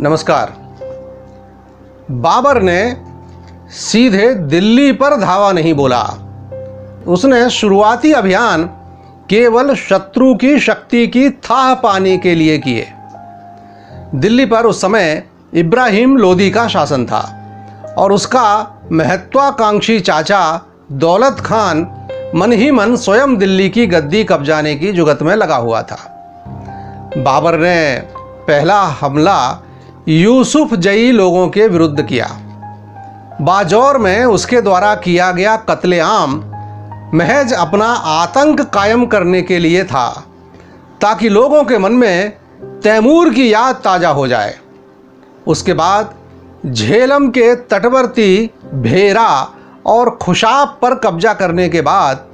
नमस्कार। बाबर ने सीधे दिल्ली पर धावा नहीं बोला। उसने शुरुआती अभियान केवल शत्रु की शक्ति की थाह पाने के लिए किए। दिल्ली पर उस समय इब्राहिम लोदी का शासन था और उसका महत्वाकांक्षी चाचा दौलत खान मन ही मन स्वयं दिल्ली की गद्दी कब्जाने की जुगत में लगा हुआ था। बाबर ने पहला हमला यूसुफ जई लोगों के विरुद्ध किया। बाजौर में उसके द्वारा किया गया कत्लेआम महज अपना आतंक कायम करने के लिए था, ताकि लोगों के मन में तैमूर की याद ताज़ा हो जाए। उसके बाद झेलम के तटवर्ती भेरा और खुशाब पर कब्जा करने के बाद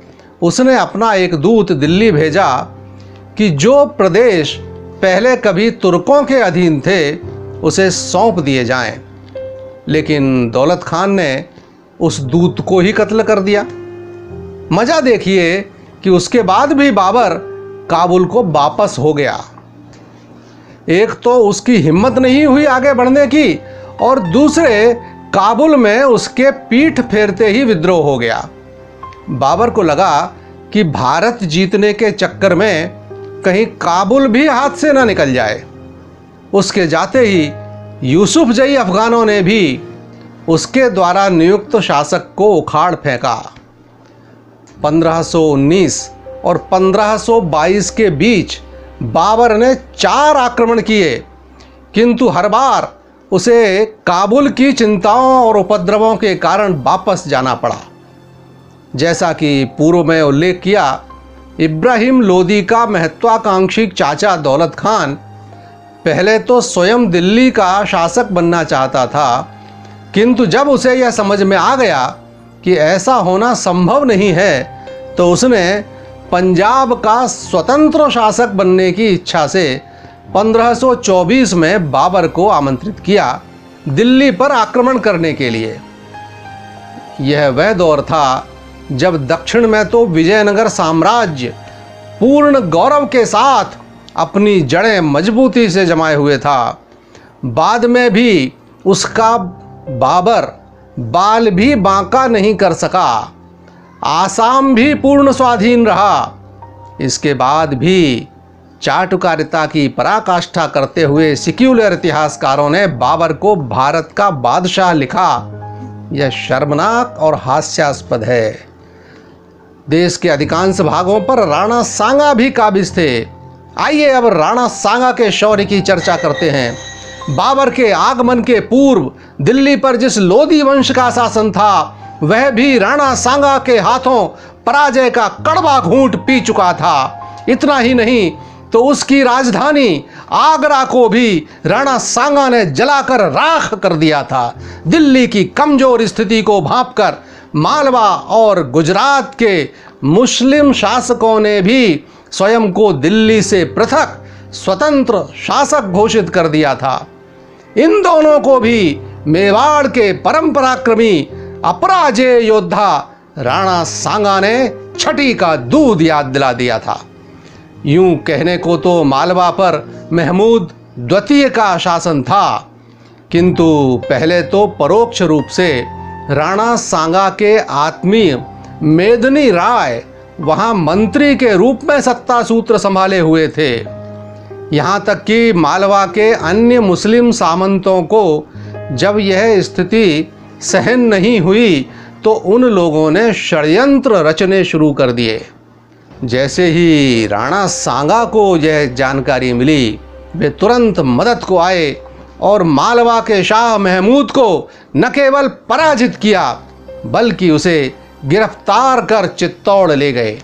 उसने अपना एक दूत दिल्ली भेजा कि जो प्रदेश पहले कभी तुर्कों के अधीन थे उसे सौंप दिए जाएं। लेकिन दौलत खान ने उस दूत को ही कत्ल कर दिया। मज़ा देखिए कि उसके बाद भी बाबर काबुल को वापस हो गया। एक तो उसकी हिम्मत नहीं हुई आगे बढ़ने की, और दूसरे काबुल में उसके पीठ फेरते ही विद्रोह हो गया। बाबर को लगा कि भारत जीतने के चक्कर में कहीं काबुल भी हाथ से ना निकल जाए। उसके जाते ही यूसुफ जई अफगानों ने भी उसके द्वारा नियुक्त शासक को उखाड़ फेंका। 1519 और 1522 के बीच बाबर ने 4 आक्रमण किए, किंतु हर बार उसे काबुल की चिंताओं और उपद्रवों के कारण वापस जाना पड़ा। जैसा कि पूर्व में उल्लेख किया, इब्राहिम लोदी का महत्वाकांक्षी चाचा दौलत खान पहले तो स्वयं दिल्ली का शासक बनना चाहता था, किंतु जब उसे यह समझ में आ गया कि ऐसा होना संभव नहीं है, तो उसने पंजाब का स्वतंत्र शासक बनने की इच्छा से 1524 में बाबर को आमंत्रित किया दिल्ली पर आक्रमण करने के लिए। यह वह दौर था जब दक्षिण में तो विजयनगर साम्राज्य पूर्ण गौरव के साथ अपनी जड़ें मजबूती से जमाए हुए था। बाद में भी उसका बाबर बाल भी बांका नहीं कर सका। आसाम भी पूर्ण स्वाधीन रहा। इसके बाद भी चाटुकारिता की पराकाष्ठा करते हुए सेक्युलर इतिहासकारों ने बाबर को भारत का बादशाह लिखा। यह शर्मनाक और हास्यास्पद है। देश के अधिकांश भागों पर राणा सांगा भी काबिज थे। आइए अब राणा सांगा के शौर्य की चर्चा करते हैं। बाबर के आगमन के पूर्व दिल्ली पर जिस लोदी वंश का शासन था, वह भी राणा सांगा के हाथों पराजय का कड़वा घूंट पी चुका था। इतना ही नहीं तो उसकी राजधानी आगरा को भी राणा सांगा ने जलाकर राख कर दिया था। दिल्ली की कमजोर स्थिति को भांपकर मालवा और गुजरात के मुस्लिम शासकों ने भी स्वयं को दिल्ली से पृथक स्वतंत्र शासक घोषित कर दिया था। इन दोनों को भी मेवाड़ के परम पराक्रमी अपराजेय योद्धा राणा सांगा ने छठी का दूध याद दिला दिया था। यूं कहने को तो मालवा पर महमूद द्वितीय का शासन था, किंतु पहले तो परोक्ष रूप से राणा सांगा के आत्मीय मेदिनी राय वहां मंत्री के रूप में सत्ता सूत्र संभाले हुए थे। यहाँ तक कि मालवा के अन्य मुस्लिम सामंतों को जब यह स्थिति सहन नहीं हुई तो उन लोगों ने षड्यंत्र रचने शुरू कर दिए। जैसे ही राणा सांगा को यह जानकारी मिली, वे तुरंत मदद को आए और मालवा के शाह महमूद को न केवल पराजित किया, बल्कि उसे गिरफ्तार कर चित्तौड़ ले गए।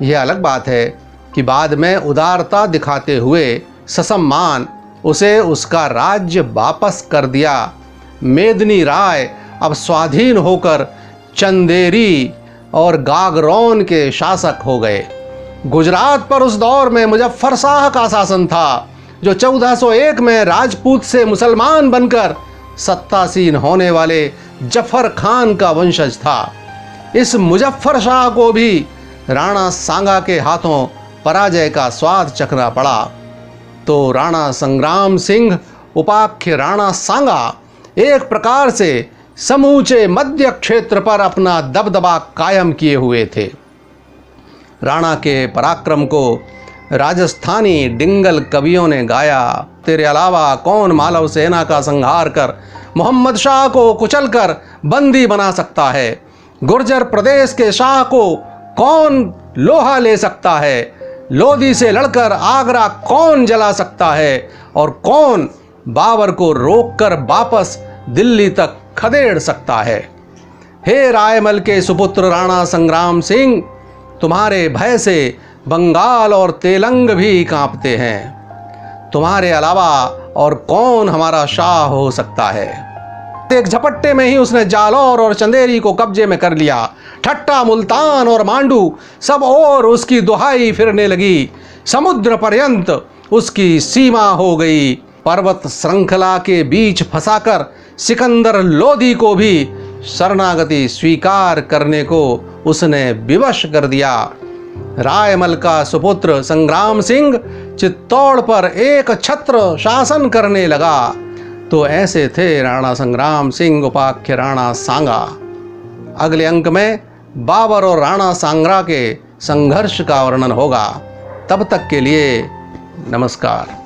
यह अलग बात है कि बाद में उदारता दिखाते हुए ससम्मान उसे उसका राज्य वापस कर दिया। मेदिनी राय अब स्वाधीन होकर चंदेरी और गागरौन के शासक हो गए। गुजरात पर उस दौर में मुजफ्फर शाह का शासन था, जो 1401 में राजपूत से मुसलमान बनकर सत्तासीन होने वाले जफर खान का वंशज था। इस मुजफ्फर शाह को भी राणा सांगा के हाथों पराजय का स्वाद चखना पड़ा। तो राणा संग्राम सिंह उपाख्य राणा सांगा एक प्रकार से समूचे मध्य क्षेत्र पर अपना दबदबा कायम किए हुए थे। राणा के पराक्रम को राजस्थानी डिंगल कवियों ने गाया। तेरे अलावा कौन मालव सेना का संहार कर मोहम्मद शाह को कुचलकर बंदी बना सकता है? गुर्जर प्रदेश के शाह को कौन लोहा ले सकता है? लोधी से लड़कर आगरा कौन जला सकता है? और कौन बाबर को रोककर वापस दिल्ली तक खदेड़ सकता है? हे रायमल के सुपुत्र राणा संग्राम सिंह, तुम्हारे भय से बंगाल और तेलंग भी कांपते हैं। तुम्हारे अलावा और कौन हमारा शाह हो सकता है? एक झपट्टे में ही उसने जालौर और चंदेरी को कब्जे में कर लिया। ठट्टा, मुल्तान और मांडू सब और उसकी दुहाई फिरने लगी। समुद्र पर्यंत उसकी सीमा हो गई। पर्वत श्रृंखला के बीच फंसाकर सिकंदर लोधी को भी शरणागति स्वीकार करने को उसने विवश कर दिया। रायमल का सुपुत्र संग्राम सिंह चित्तौड़ पर एक छत्र शासन करने लगा। तो ऐसे थे राणा संग्राम सिंह उपाख्य राणा सांगा। अगले अंक में बाबर और राणा सांगा के संघर्ष का वर्णन होगा। तब तक के लिए नमस्कार।